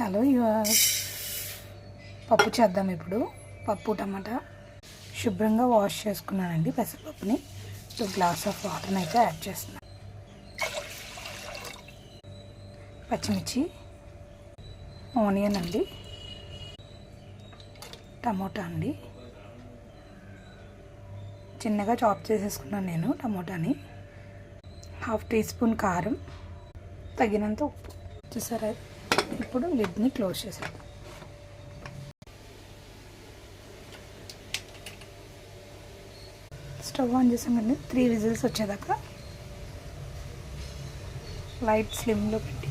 Hello పప్పు చేద్దాం ఇప్పుడు. పప్పు టమాటా శుభ్రంగా వాష్ చేసుకున్నానండి పెసరపప్పుని. 2 గ్లాస్ ఆఫ్ వాటర్ని అయితే యాడ్ చేస్తున్నాను. పచ్చిమిర్చి, ఆనియన్ అండి, టమోటా అండి, చిన్నగా చాప్ చేసేసుకున్నాను నేను టమోటాని. 1/2 టీ స్పూన్ కారం, తగినంత ఉప్పు. చూసారా, ఇప్పుడు లిడ్ని క్లోజ్ చేసాం. స్టవ్ ఆన్ చేసాం కండి. 3 విజిల్స్ వచ్చేదాకా లైట్ స్లిమ్లో పెట్టి